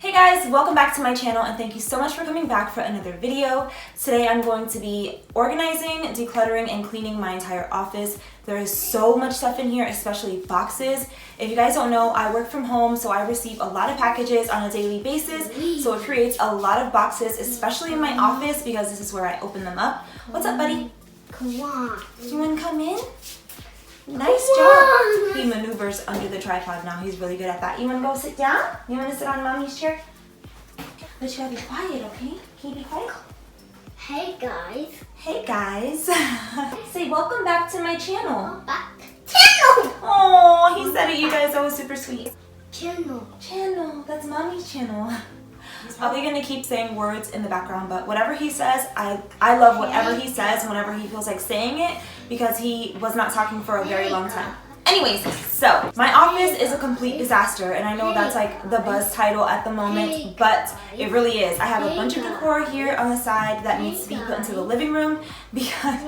Hey guys, welcome back to my channel and thank you so much for coming back for another video. Today I'm going to be organizing, decluttering, and cleaning my entire office. There is so much stuff in here, especially boxes. If you guys don't know, I work from home, so I receive a lot of packages on a daily basis, so it creates a lot of boxes, especially in my office because this is where I open them up. What's up, buddy? Come on. You want to come in? Nice job. He maneuvers under the tripod now. He's really good at that. You want to go sit down? You want to sit on mommy's chair? But you gotta be quiet, okay? Can you be quiet? Hey guys. Hey guys. Say welcome back to my channel. Back. Channel. Oh, he said it, you guys. That was super sweet. Channel. Channel. That's mommy's channel. He's probably gonna keep saying words in the background, but whatever he says, I love whatever he says whenever he feels like saying it because he was not talking for a very long time. Anyways, so my office is a complete disaster, and I know that's like the buzz title at the moment, but it really is. I have a bunch of decor here on the side that needs to be put into the living room because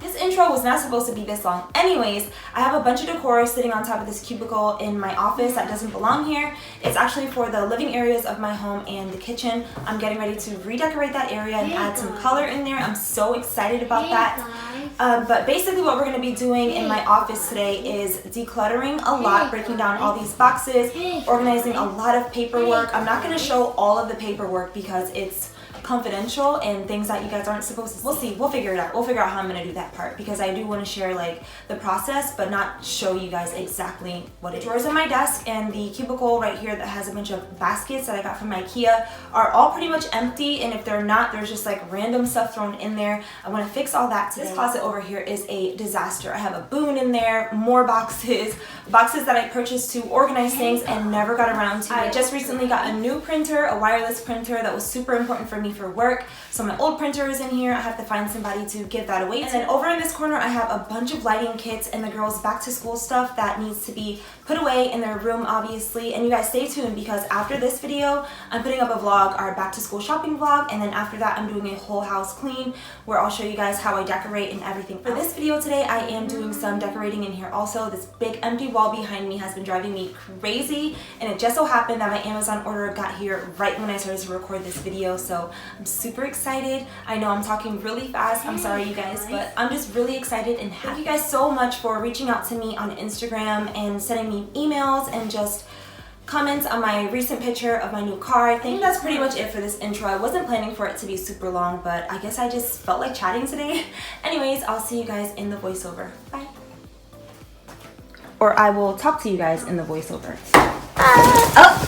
this intro was not supposed to be this long. Anyways, I have a bunch of decor sitting on top of this cubicle in my office that doesn't belong here. It's actually for the living areas of my home and the kitchen. I'm getting ready to redecorate that area and add some color in there. I'm so excited about that. But basically what we're going to be doing in my office today is decluttering a lot, breaking down all these boxes, organizing a lot of paperwork. I'm not going to show all of the paperwork because it's confidential and things that you guys aren't supposed to. We'll see. We'll figure it out. We'll figure out how I'm going to do that part because I do want to share like the process but not show you guys exactly what it is. Drawers in my desk and the cubicle right here that has a bunch of baskets that I got from IKEA are all pretty much empty, and if they're not, there's just like random stuff thrown in there. I want to fix all that today. This closet over here is a disaster. I have a boon in there, more boxes that I purchased to organize things and never got around to. I just recently got a new printer, a wireless printer that was super important for me for work. So my old printer is in here. I have to find somebody to give that away. And then over in this corner, I have a bunch of lighting kits and the girls' back to school stuff that needs to be put away in their room, obviously. And you guys stay tuned because after this video, I'm putting up a vlog, our back to school shopping vlog. And then after that, I'm doing a whole house clean where I'll show you guys how I decorate and everything. For this video today, I am doing some decorating in here also. This big empty wall behind me has been driving me crazy. And it just so happened that my Amazon order got here right when I started to record this video. So I'm super excited. I know I'm talking really fast. I'm sorry, you guys, but I'm just really excited and happy. Thank you guys so much for reaching out to me on Instagram and sending me emails and just comments on my recent picture of my new car. I think that's pretty much it for this intro. I wasn't planning for it to be super long, but I guess I just felt like chatting today. Anyways, I'll see you guys in the voiceover. Bye. Or I will talk to you guys in the voiceover.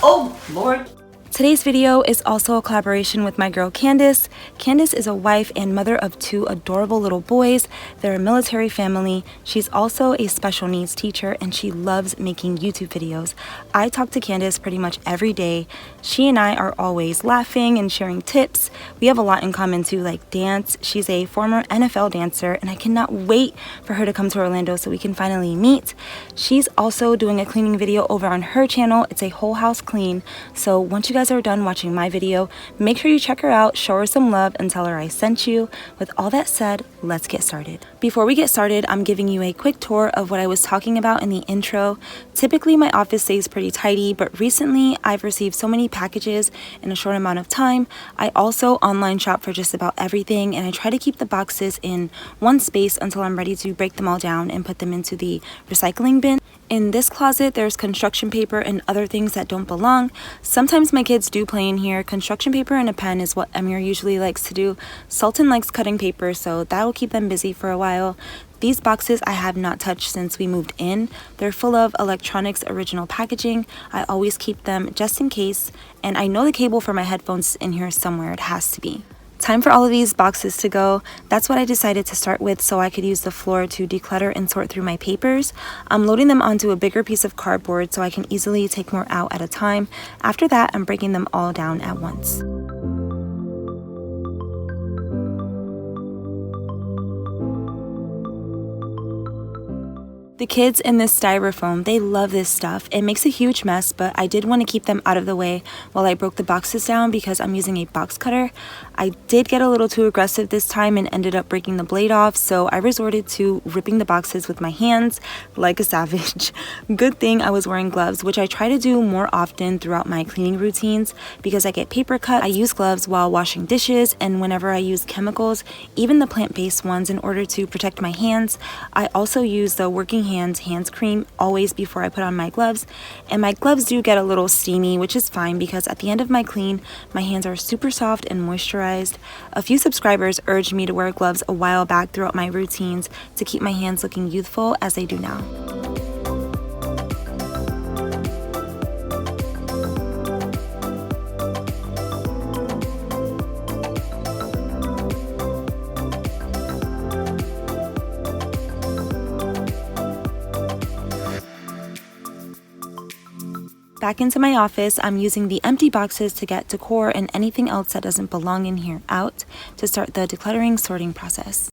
Oh, Lord. Today's video is also a collaboration with my girl Candis. Candis is a wife and mother of 2 adorable little boys. They're a military family. She's also a special needs teacher and she loves making YouTube videos. I talk to Candis pretty much every day. She and I are always laughing and sharing tips. We have a lot in common too, like dance. She's a former NFL dancer and I cannot wait for her to come to Orlando so we can finally meet. She's also doing a cleaning video over on her channel. It's a whole house clean. So once you guys are done watching my video, make sure you check her out, show her some love, and tell her I sent you. With all that said, let's get started. Before we get started, I'm giving you a quick tour of what I was talking about in the intro. Typically, my office stays pretty tidy, but recently I've received so many packages in a short amount of time. I also online shop for just about everything, and I try to keep the boxes in one space until I'm ready to break them all down and put them into the recycling bin. In this closet, there's construction paper and other things that don't belong. Sometimes my kids do play in here. Construction paper and a pen is what Emir usually likes to do. Sultan likes cutting paper, so that will keep them busy for a while. These boxes I have not touched since we moved in. They're full of electronics original packaging. I always keep them just in case, and I know the cable for my headphones is in here somewhere. It has to be. Time for all of these boxes to go. That's what I decided to start with so I could use the floor to declutter and sort through my papers. I'm loading them onto a bigger piece of cardboard so I can easily take more out at a time. After that, I'm breaking them all down at once. The kids in this styrofoam, they love this stuff. It makes a huge mess, but I did want to keep them out of the way while I broke the boxes down because I'm using a box cutter. I did get a little too aggressive this time and ended up breaking the blade off, so I resorted to ripping the boxes with my hands like a savage. Good thing I was wearing gloves, which I try to do more often throughout my cleaning routines because I get paper cut. I use gloves while washing dishes and whenever I use chemicals, even the plant-based ones, in order to protect my hands. I also use the Working Hands cream always before I put on my gloves, and my gloves do get a little steamy, which is fine because at the end of my clean, my hands are super soft and moisturized. A few subscribers urged me to wear gloves a while back throughout my routines to keep my hands looking youthful as they do now. Back into my office, I'm using the empty boxes to get decor and anything else that doesn't belong in here out to start the decluttering sorting process.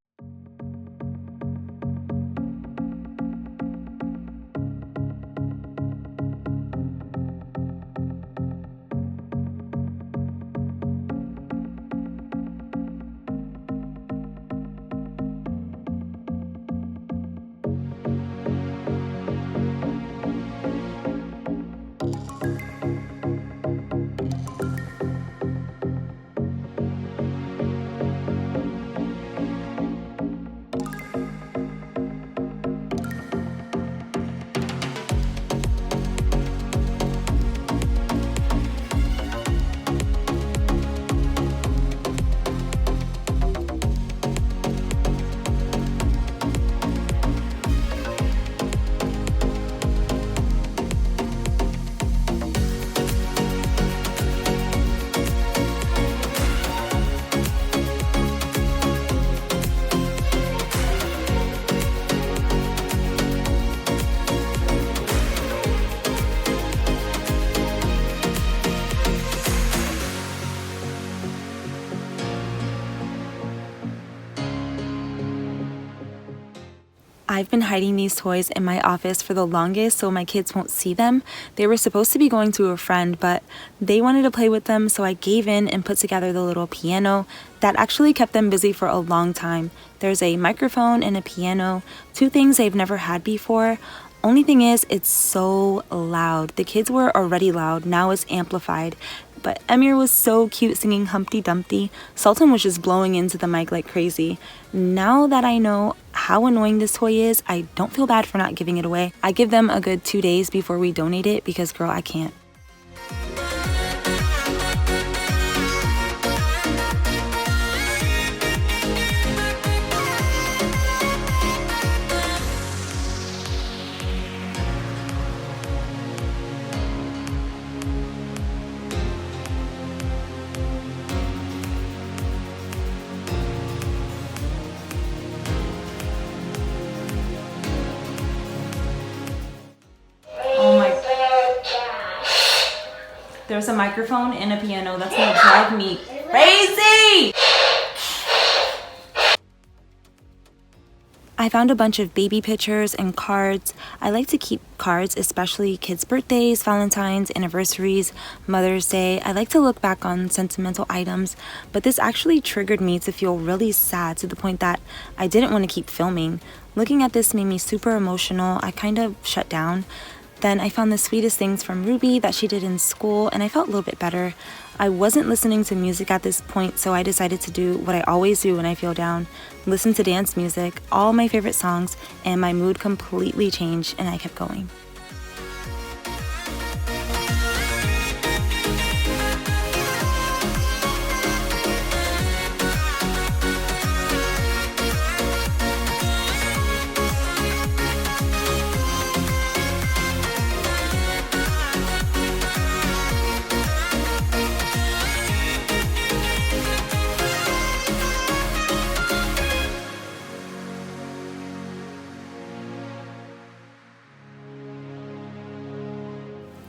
I've been hiding these toys in my office for the longest so my kids won't see them. They were supposed to be going to a friend, but they wanted to play with them, so I gave in and put together the little piano. That actually kept them busy for a long time. There's a microphone and a piano, two things they've never had before. Only thing is, it's so loud. The kids were already loud, now it's amplified. But Emir was so cute singing Humpty Dumpty. Sultan was just blowing into the mic like crazy. Now that I know how annoying this toy is, I don't feel bad for not giving it away. I give them a good 2 days before we donate it because, girl, I can't. There's a microphone and a piano. That's gonna drive me crazy! I found a bunch of baby pictures and cards. I like to keep cards, especially kids' birthdays, Valentine's, anniversaries, Mother's Day. I like to look back on sentimental items, but this actually triggered me to feel really sad to the point that I didn't want to keep filming. Looking at this made me super emotional. I kind of shut down. Then I found the sweetest things from Ruby that she did in school, and I felt a little bit better. I wasn't listening to music at this point, so I decided to do what I always do when I feel down. Listen to dance music, all my favorite songs, and my mood completely changed, and I kept going.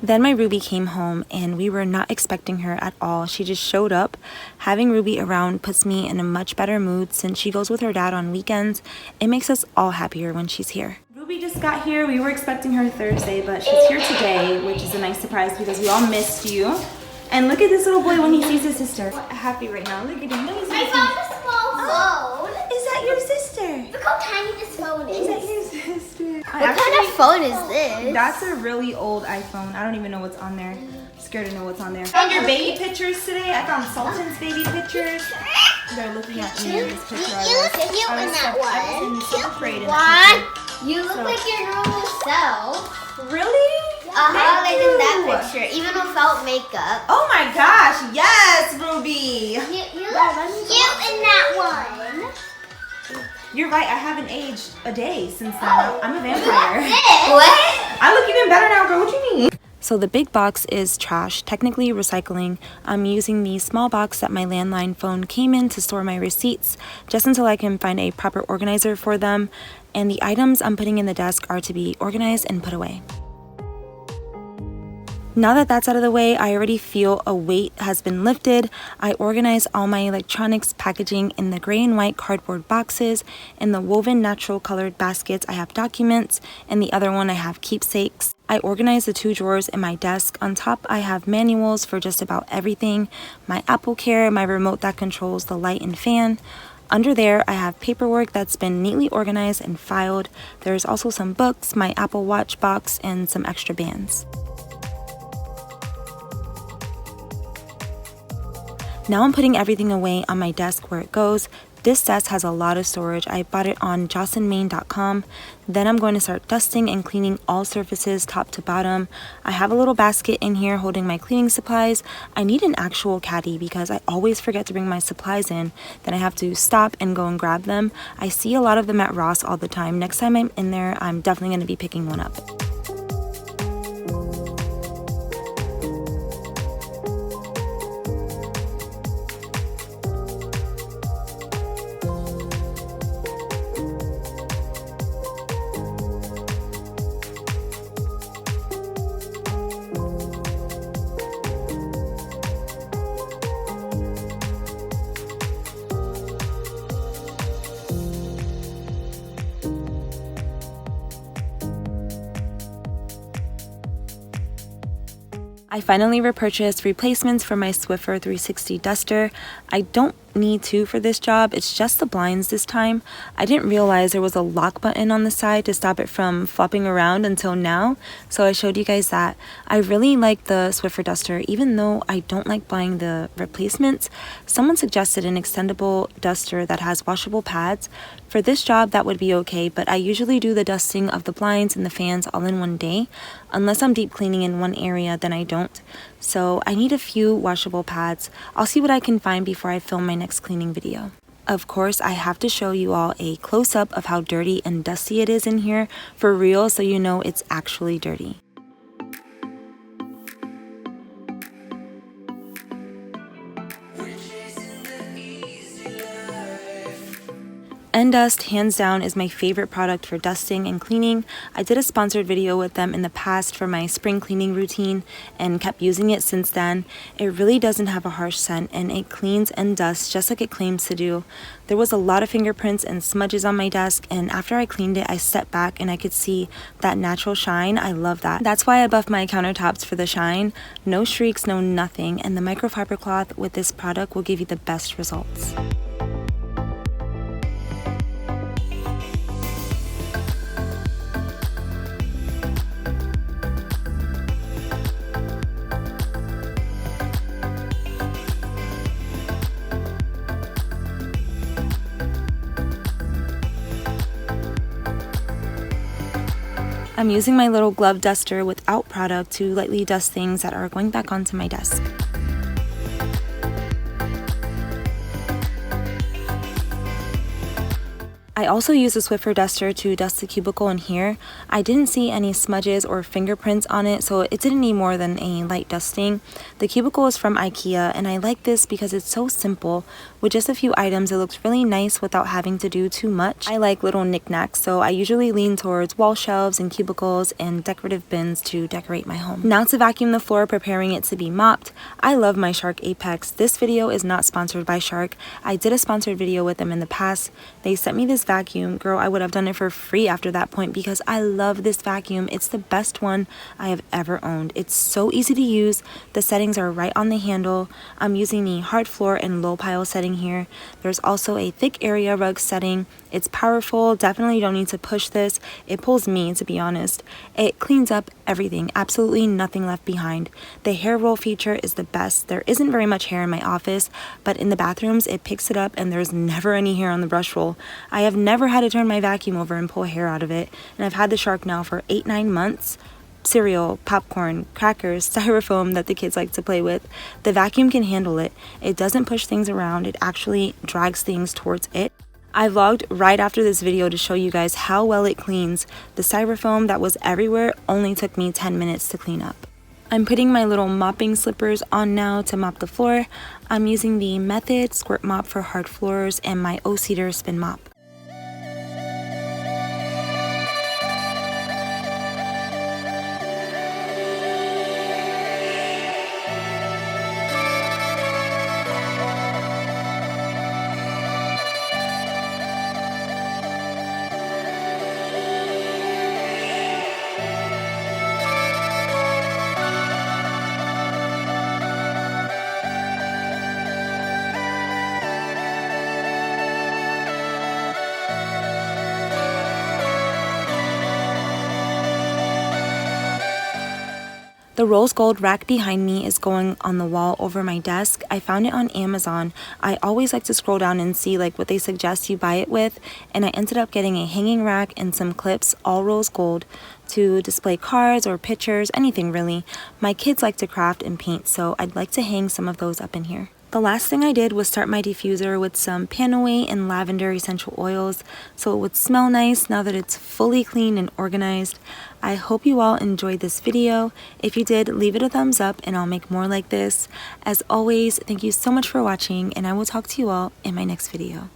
Then my Ruby came home and we were not expecting her at all. She just showed up. Having Ruby around puts me in a much better mood since she goes with her dad on weekends. It makes us all happier when she's here. Ruby just got here. We were expecting her Thursday, but she's here today, which is a nice surprise because we all missed you. And look at this little boy when he sees his sister. Happy right now. Look at him. I found a small phone. Is that your sister? Look how tiny this phone is. Is that your sister? What kind of phone is this? That's a really old iPhone. I don't even know what's on there. I'm scared to know what's on there. I found your baby pictures today. I found Sultan's baby pictures. They're looking at me in this picture. You look cute in that one. I was in seventh grade in that picture. You look like your normal self. Really? Like in that picture, even without makeup. Oh my gosh, yes, Ruby. You look cute in that one. You're right, I haven't aged a day since then. I'm a vampire. What? I look even better now, girl. What you mean? So the big box is trash, technically recycling. I'm using the small box that my landline phone came in to store my receipts, just until I can find a proper organizer for them. And the items I'm putting in the desk are to be organized and put away. Now that that's out of the way, I already feel a weight has been lifted. I organize all my electronics packaging in the gray and white cardboard boxes. In the woven natural colored baskets, I have documents. In the other one, I have keepsakes. I organize the 2 drawers in my desk. On top, I have manuals for just about everything. My Apple Care, my remote that controls the light and fan. Under there, I have paperwork that's been neatly organized and filed. There's also some books, my Apple Watch box, and some extra bands. Now I'm putting everything away on my desk where it goes. This desk has a lot of storage. I bought it on jossinmain.com. Then I'm going to start dusting and cleaning all surfaces top to bottom. I have a little basket in here holding my cleaning supplies. I need an actual caddy because I always forget to bring my supplies in. Then I have to stop and go and grab them. I see a lot of them at Ross all the time. Next time I'm in there, I'm definitely going to be picking one up. I finally repurchased replacements for my Swiffer 360 duster. I don't need 2 for this job, it's just the blinds this time. I didn't realize there was a lock button on the side to stop it from flopping around until now, so I showed you guys that. I really like the Swiffer duster, even though I don't like buying the replacements. Someone suggested an extendable duster that has washable pads. For this job, that would be okay, but I usually do the dusting of the blinds and the fans all in one day. Unless I'm deep cleaning in one area, then I don't. So I need a few washable pads. I'll see what I can find before I film my next cleaning video. Of course, I have to show you all a close-up of how dirty and dusty it is in here for real, so you know it's actually dirty. Endust, hands down, is my favorite product for dusting and cleaning. I did a sponsored video with them in the past for my spring cleaning routine and kept using it since then. It really doesn't have a harsh scent and it cleans and dusts just like it claims to do. There was a lot of fingerprints and smudges on my desk, and after I cleaned it, I stepped back and I could see that natural shine. I love that. That's why I buffed my countertops for the shine. No streaks, no nothing, and the microfiber cloth with this product will give you the best results. I'm using my little glove duster without product to lightly dust things that are going back onto my desk. I also use a Swiffer duster to dust the cubicle in here. I didn't see any smudges or fingerprints on it, so it didn't need more than a light dusting. The cubicle is from IKEA, and I like this because it's so simple. With just a few items, it looks really nice without having to do too much. I like little knickknacks, so I usually lean towards wall shelves and cubicles and decorative bins to decorate my home. Now to vacuum the floor, preparing it to be mopped. I love my SharkAPEX. This video is not sponsored by Shark. I did a sponsored video with them in the past. They sent me this vacuum, girl, I would have done it for free after that point because I love this vacuum. It's the best one I have ever owned. It's so easy to use. The settings are right on the handle. I'm using the hard floor and low pile setting here. There's also a thick area rug setting. It's powerful. Definitely don't need to push this. It pulls me, to be honest. It cleans up everything. Absolutely nothing left behind. The hair roll feature is the best. There isn't very much hair in my office, but in the bathrooms, it picks it up and there's never any hair on the brush roll. I have never had to turn my vacuum over and pull hair out of it, and I've had the Shark now for 8-9 months. Cereal, popcorn, crackers, styrofoam that the kids like to play with. The vacuum can handle it. It doesn't push things around. It actually drags things towards it. I vlogged right after this video to show you guys how well it cleans. The styrofoam that was everywhere only took me 10 minutes to clean up. I'm putting my little mopping slippers on now to mop the floor. I'm using the Method Squirt Mop for hard floors and my O-Cedar Spin Mop. The rose gold rack behind me is going on the wall over my desk. I found it on Amazon. I always like to scroll down and see like what they suggest you buy it with, and I ended up getting a hanging rack and some clips, all rose gold, to display cards or pictures, anything really. My kids like to craft and paint, so I'd like to hang some of those up in here. The last thing I did was start my diffuser with some Panaway and lavender essential oils so it would smell nice now that it's fully clean and organized. I hope you all enjoyed this video. If you did, leave it a thumbs up and I'll make more like this. As always, thank you so much for watching, and I will talk to you all in my next video.